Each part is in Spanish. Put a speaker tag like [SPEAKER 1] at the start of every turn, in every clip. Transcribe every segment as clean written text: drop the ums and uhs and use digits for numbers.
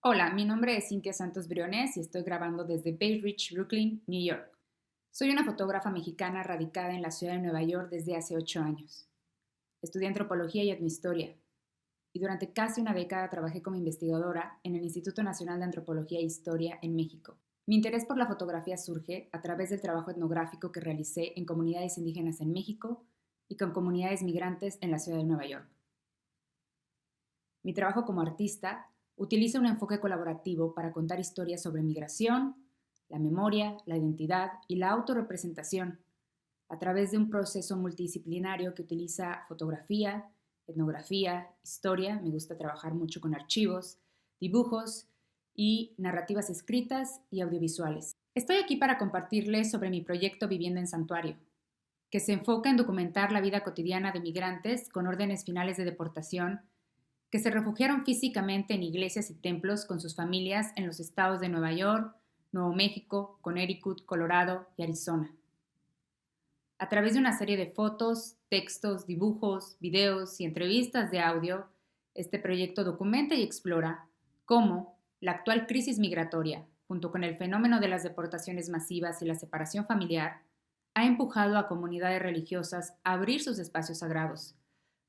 [SPEAKER 1] Hola, mi nombre es Cintia Santos Briones y estoy grabando desde Bay Ridge, Brooklyn, New York. Soy una fotógrafa mexicana radicada en la ciudad de Nueva York desde hace 8 años. Estudié antropología y etnohistoria y durante casi una década trabajé como investigadora en el Instituto Nacional de Antropología e Historia en México. Mi interés por la fotografía surge a través del trabajo etnográfico que realicé en comunidades indígenas en México y con comunidades migrantes en la ciudad de Nueva York. Mi trabajo como artista utiliza un enfoque colaborativo para contar historias sobre migración, la memoria, la identidad y la autorrepresentación a través de un proceso multidisciplinario que utiliza fotografía, etnografía, historia, me gusta trabajar mucho con archivos, dibujos y narrativas escritas y audiovisuales. Estoy aquí para compartirles sobre mi proyecto Vivienda en Santuario, que se enfoca en documentar la vida cotidiana de migrantes con órdenes finales de deportación que se refugiaron físicamente en iglesias y templos con sus familias en los estados de Nueva York, Nuevo México, Connecticut, Colorado y Arizona. A través de una serie de fotos, textos, dibujos, videos y entrevistas de audio, este proyecto documenta y explora cómo la actual crisis migratoria, junto con el fenómeno de las deportaciones masivas y la separación familiar, ha empujado a comunidades religiosas a abrir sus espacios sagrados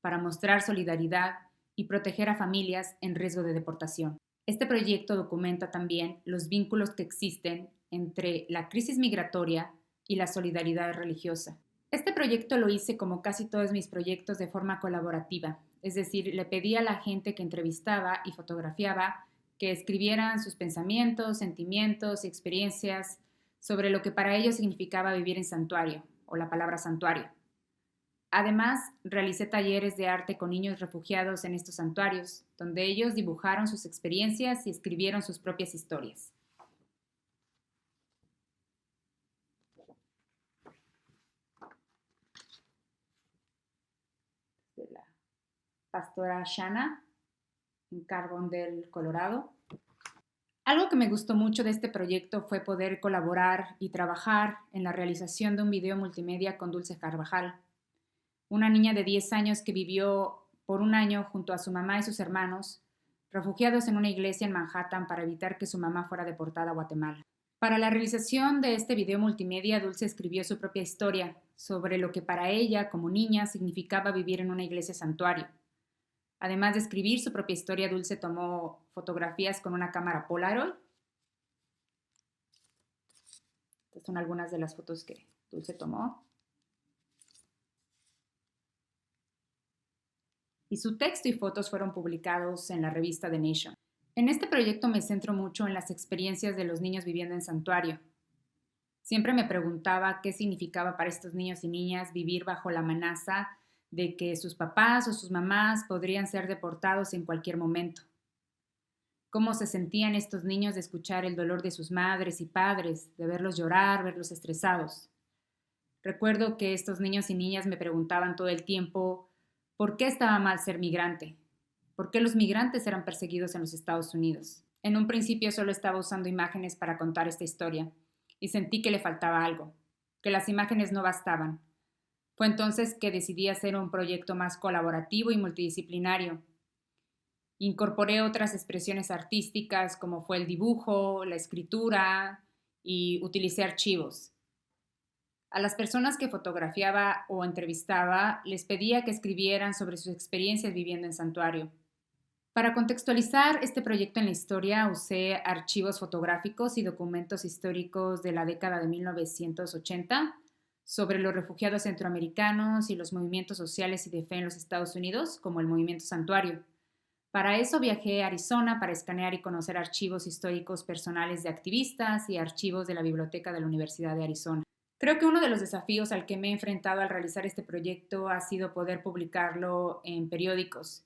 [SPEAKER 1] para mostrar solidaridad y proteger a familias en riesgo de deportación. Este proyecto documenta también los vínculos que existen entre la crisis migratoria y la solidaridad religiosa. Este proyecto lo hice como casi todos mis proyectos de forma colaborativa, es decir, le pedí a la gente que entrevistaba y fotografiaba que escribieran sus pensamientos, sentimientos y experiencias sobre lo que para ellos significaba vivir en santuario o la palabra santuario. Además, realicé talleres de arte con niños refugiados en estos santuarios, donde ellos dibujaron sus experiencias y escribieron sus propias historias. De la pastora Shanna en Carbondale, Colorado. Algo que me gustó mucho de este proyecto fue poder colaborar y trabajar en la realización de un video multimedia con Dulce Carvajal, una niña de 10 años que vivió por un año junto a su mamá y sus hermanos, refugiados en una iglesia en Manhattan para evitar que su mamá fuera deportada a Guatemala. Para la realización de este video multimedia, Dulce escribió su propia historia sobre lo que para ella, como niña, significaba vivir en una iglesia santuario. Además de escribir su propia historia, Dulce tomó fotografías con una cámara Polaroid. Estas son algunas de las fotos que Dulce tomó. Y su texto y fotos fueron publicados en la revista The Nation. En este proyecto me centro mucho en las experiencias de los niños viviendo en santuario. Siempre me preguntaba qué significaba para estos niños y niñas vivir bajo la amenaza de que sus papás o sus mamás podrían ser deportados en cualquier momento. Cómo se sentían estos niños de escuchar el dolor de sus madres y padres, de verlos llorar, verlos estresados. Recuerdo que estos niños y niñas me preguntaban todo el tiempo por qué estaba mal ser migrante, por qué los migrantes eran perseguidos en los Estados Unidos. En un principio solo estaba usando imágenes para contar esta historia y sentí que le faltaba algo, que las imágenes no bastaban. Fue entonces que decidí hacer un proyecto más colaborativo y multidisciplinario. Incorporé otras expresiones artísticas como fue el dibujo, la escritura y utilicé archivos. A las personas que fotografiaba o entrevistaba les pedía que escribieran sobre sus experiencias viviendo en santuario. Para contextualizar este proyecto en la historia usé archivos fotográficos y documentos históricos de la década de 1980 sobre los refugiados centroamericanos y los movimientos sociales y de fe en los Estados Unidos, como el movimiento santuario. Para eso viajé a Arizona para escanear y conocer archivos históricos personales de activistas y archivos de la biblioteca de la Universidad de Arizona. Creo que uno de los desafíos al que me he enfrentado al realizar este proyecto ha sido poder publicarlo en periódicos.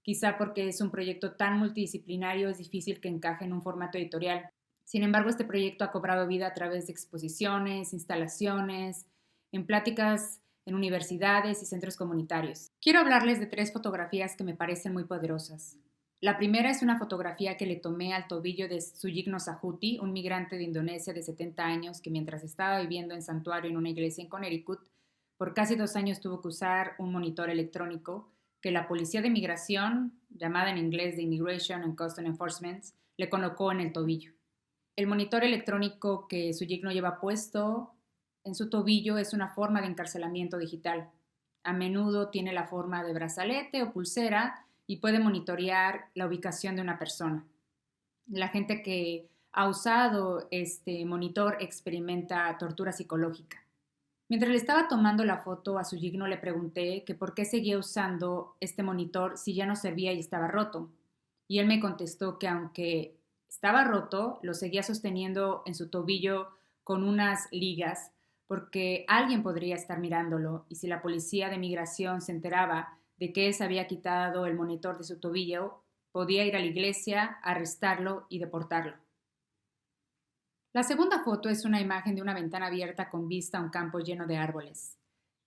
[SPEAKER 1] Quizá porque es un proyecto tan multidisciplinario es difícil que encaje en un formato editorial. Sin embargo, este proyecto ha cobrado vida a través de exposiciones, instalaciones, en pláticas en universidades y centros comunitarios. Quiero hablarles de 3 fotografías que me parecen muy poderosas. La primera es una fotografía que le tomé al tobillo de Suyigno Sahuti, un migrante de Indonesia de 70 años que mientras estaba viviendo en santuario en una iglesia en Connecticut, por casi 2 años tuvo que usar un monitor electrónico que la policía de migración, llamada en inglés de Immigration and Customs Enforcement, le colocó en el tobillo. El monitor electrónico que Suyigno lleva puesto en su tobillo es una forma de encarcelamiento digital. A menudo tiene la forma de brazalete o pulsera y puede monitorear la ubicación de una persona. La gente que ha usado este monitor experimenta tortura psicológica. Mientras le estaba tomando la foto a Suyigno le pregunté que por qué seguía usando este monitor si ya no servía y estaba roto. Y él me contestó que aunque estaba roto, lo seguía sosteniendo en su tobillo con unas ligas porque alguien podría estar mirándolo y si la policía de migración se enteraba de que él se había quitado el monitor de su tobillo, podía ir a la iglesia, arrestarlo y deportarlo. La segunda foto es una imagen de una ventana abierta con vista a un campo lleno de árboles.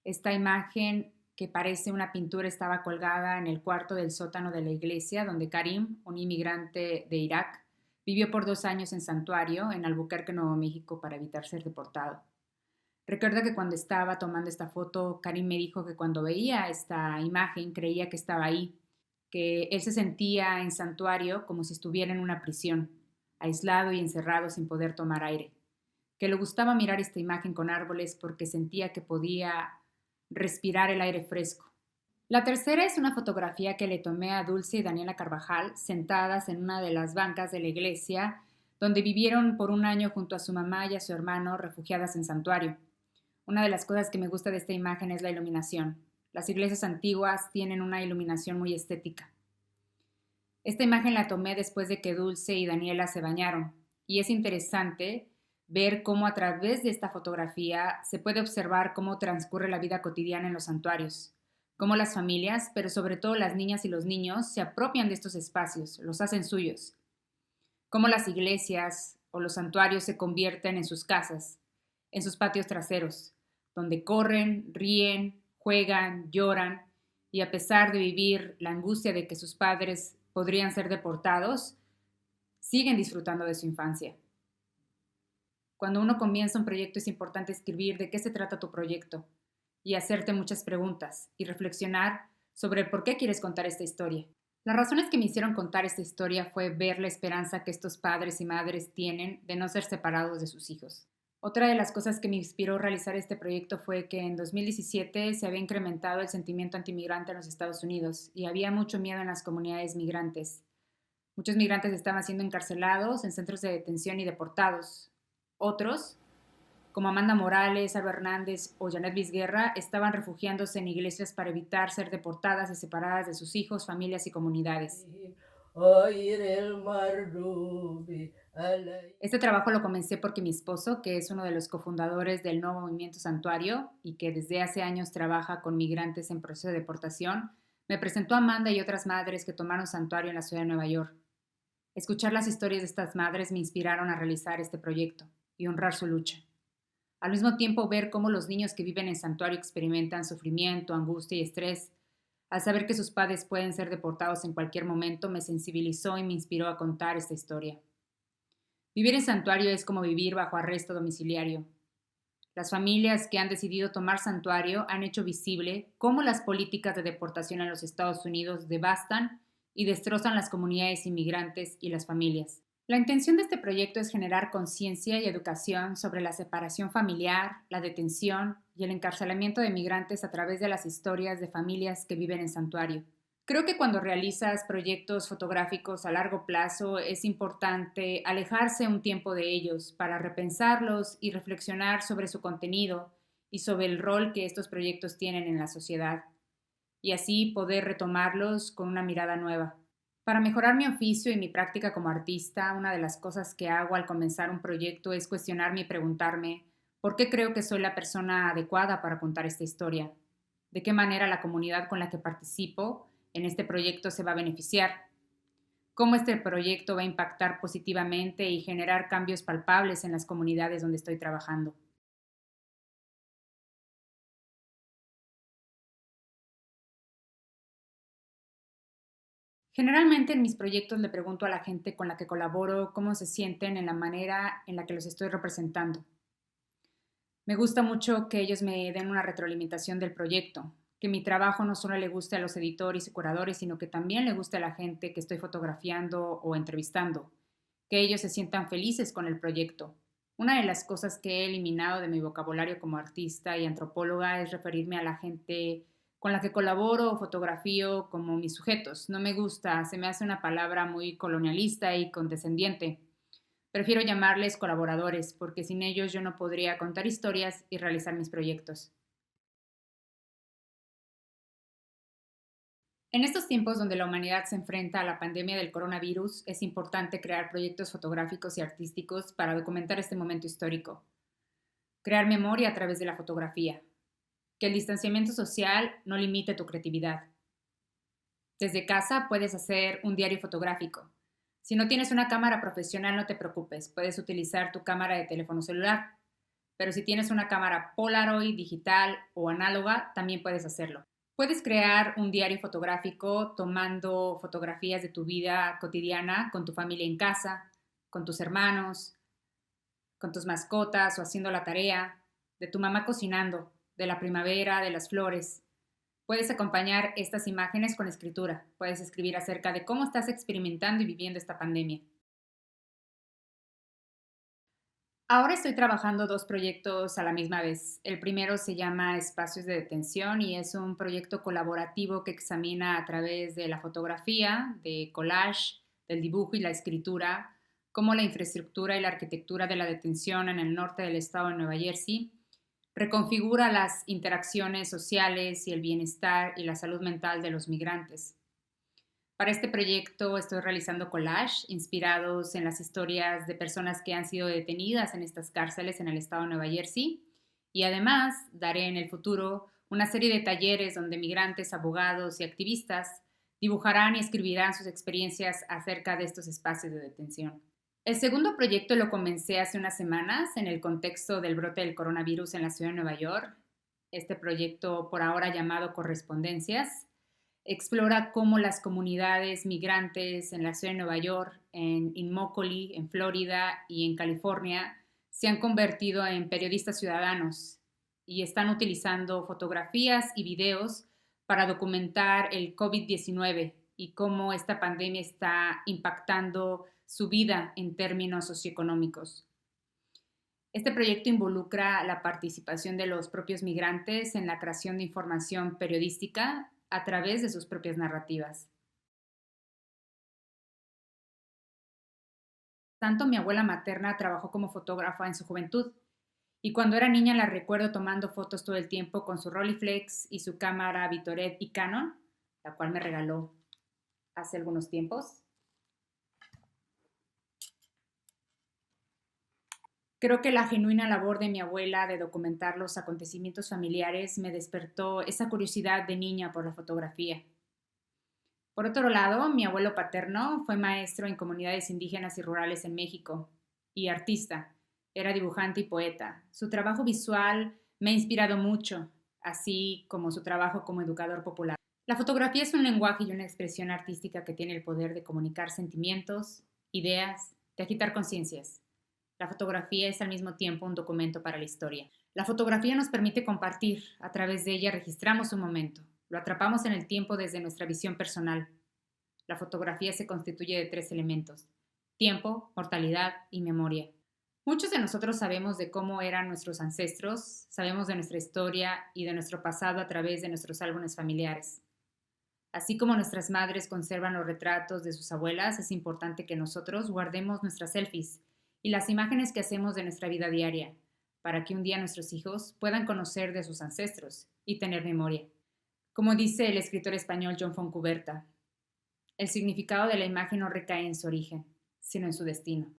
[SPEAKER 1] Esta imagen, que parece una pintura, estaba colgada en el cuarto del sótano de la iglesia donde Karim, un inmigrante de Irak, vivió por 2 años en santuario en Albuquerque, Nuevo México, para evitar ser deportado. Recuerdo que cuando estaba tomando esta foto, Karim me dijo que cuando veía esta imagen creía que estaba ahí, que él se sentía en santuario como si estuviera en una prisión, aislado y encerrado sin poder tomar aire, que le gustaba mirar esta imagen con árboles porque sentía que podía respirar el aire fresco. La tercera es una fotografía que le tomé a Dulce y Daniela Carvajal sentadas en una de las bancas de la iglesia donde vivieron por un año junto a su mamá y a su hermano refugiadas en santuario. Una de las cosas que me gusta de esta imagen es la iluminación. Las iglesias antiguas tienen una iluminación muy estética. Esta imagen la tomé después de que Dulce y Daniela se bañaron y es interesante ver cómo a través de esta fotografía se puede observar cómo transcurre la vida cotidiana en los santuarios, cómo las familias, pero sobre todo las niñas y los niños, se apropian de estos espacios, los hacen suyos, cómo las iglesias o los santuarios se convierten en sus casas, en sus patios traseros, donde corren, ríen, juegan, lloran y a pesar de vivir la angustia de que sus padres podrían ser deportados, siguen disfrutando de su infancia. Cuando uno comienza un proyecto es importante escribir de qué se trata tu proyecto y hacerte muchas preguntas y reflexionar sobre por qué quieres contar esta historia. Las razones que me hicieron contar esta historia fue ver la esperanza que estos padres y madres tienen de no ser separados de sus hijos. Otra de las cosas que me inspiró a realizar este proyecto fue que en 2017 se había incrementado el sentimiento antimigrante en los Estados Unidos y había mucho miedo en las comunidades migrantes. Muchos migrantes estaban siendo encarcelados en centros de detención y deportados. Otros, como Amanda Morales, Alba Hernández o Janet Vizguerra, estaban refugiándose en iglesias para evitar ser deportadas y separadas de sus hijos, familias y comunidades. Este trabajo lo comencé porque mi esposo, que es uno de los cofundadores del nuevo movimiento Santuario y que desde hace años trabaja con migrantes en proceso de deportación, me presentó a Amanda y otras madres que tomaron santuario en la ciudad de Nueva York. Escuchar las historias de estas madres me inspiraron a realizar este proyecto y honrar su lucha. Al mismo tiempo, ver cómo los niños que viven en santuario experimentan sufrimiento, angustia y estrés, al saber que sus padres pueden ser deportados en cualquier momento, me sensibilizó y me inspiró a contar esta historia. Vivir en santuario es como vivir bajo arresto domiciliario. Las familias que han decidido tomar santuario han hecho visible cómo las políticas de deportación en los Estados Unidos devastan y destrozan las comunidades inmigrantes y las familias. La intención de este proyecto es generar conciencia y educación sobre la separación familiar, la detención y el encarcelamiento de migrantes a través de las historias de familias que viven en santuario. Creo que cuando realizas proyectos fotográficos a largo plazo es importante alejarse un tiempo de ellos para repensarlos y reflexionar sobre su contenido y sobre el rol que estos proyectos tienen en la sociedad, y así poder retomarlos con una mirada nueva. Para mejorar mi oficio y mi práctica como artista, una de las cosas que hago al comenzar un proyecto es cuestionarme y preguntarme por qué creo que soy la persona adecuada para contar esta historia, de qué manera la comunidad con la que participo en este proyecto se va a beneficiar, cómo este proyecto va a impactar positivamente y generar cambios palpables en las comunidades donde estoy trabajando. Generalmente en mis proyectos le pregunto a la gente con la que colaboro cómo se sienten en la manera en la que los estoy representando. Me gusta mucho que ellos me den una retroalimentación del proyecto, que mi trabajo no solo le guste a los editores y curadores, sino que también le guste a la gente que estoy fotografiando o entrevistando, que ellos se sientan felices con el proyecto. Una de las cosas que he eliminado de mi vocabulario como artista y antropóloga es referirme a la gente con la que colaboro o fotografío como mis sujetos. No me gusta, se me hace una palabra muy colonialista y condescendiente. Prefiero llamarles colaboradores, porque sin ellos yo no podría contar historias y realizar mis proyectos. En estos tiempos donde la humanidad se enfrenta a la pandemia del coronavirus, es importante crear proyectos fotográficos y artísticos para documentar este momento histórico. Crear memoria a través de la fotografía. Que el distanciamiento social no limite tu creatividad. Desde casa puedes hacer un diario fotográfico. Si no tienes una cámara profesional, no te preocupes, puedes utilizar tu cámara de teléfono celular. Pero si tienes una cámara Polaroid, digital o análoga, también puedes hacerlo. Puedes crear un diario fotográfico tomando fotografías de tu vida cotidiana con tu familia en casa, con tus hermanos, con tus mascotas o haciendo la tarea, de tu mamá cocinando, de la primavera, de las flores. Puedes acompañar estas imágenes con escritura. Puedes escribir acerca de cómo estás experimentando y viviendo esta pandemia. Ahora estoy trabajando dos proyectos a la misma vez. El primero se llama Espacios de Detención y es un proyecto colaborativo que examina a través de la fotografía, de collage, del dibujo y la escritura, cómo la infraestructura y la arquitectura de la detención en el norte del estado de Nueva Jersey reconfigura las interacciones sociales y el bienestar y la salud mental de los migrantes. Para este proyecto estoy realizando collage inspirados en las historias de personas que han sido detenidas en estas cárceles en el estado de Nueva Jersey y además daré en el futuro una serie de talleres donde migrantes, abogados y activistas dibujarán y escribirán sus experiencias acerca de estos espacios de detención. El segundo proyecto lo comencé hace unas semanas en el contexto del brote del coronavirus en la ciudad de Nueva York. Este proyecto, por ahora llamado Correspondencias, explora cómo las comunidades migrantes en la ciudad de Nueva York, en Immokalee, en Florida y en California se han convertido en periodistas ciudadanos y están utilizando fotografías y videos para documentar el COVID-19 y cómo esta pandemia está impactando su vida en términos socioeconómicos. Este proyecto involucra la participación de los propios migrantes en la creación de información periodística a través de sus propias narrativas. Tanto mi abuela materna trabajó como fotógrafa en su juventud y cuando era niña la recuerdo tomando fotos todo el tiempo con su Rolleiflex y su cámara Vitoret y Canon, la cual me regaló hace algunos tiempos. Creo que la genuina labor de mi abuela de documentar los acontecimientos familiares me despertó esa curiosidad de niña por la fotografía. Por otro lado, mi abuelo paterno fue maestro en comunidades indígenas y rurales en México y artista. Era dibujante y poeta. Su trabajo visual me ha inspirado mucho, así como su trabajo como educador popular. La fotografía es un lenguaje y una expresión artística que tiene el poder de comunicar sentimientos, ideas, de agitar conciencias. La fotografía es al mismo tiempo un documento para la historia. La fotografía nos permite compartir, a través de ella registramos un momento, lo atrapamos en el tiempo desde nuestra visión personal. La fotografía se constituye de tres elementos: tiempo, mortalidad y memoria. Muchos de nosotros sabemos de cómo eran nuestros ancestros, sabemos de nuestra historia y de nuestro pasado a través de nuestros álbumes familiares. Así como nuestras madres conservan los retratos de sus abuelas, es importante que nosotros guardemos nuestras selfies y las imágenes que hacemos de nuestra vida diaria, para que un día nuestros hijos puedan conocer de sus ancestros y tener memoria. Como dice el escritor español John Foncuberta, el significado de la imagen no recae en su origen, sino en su destino.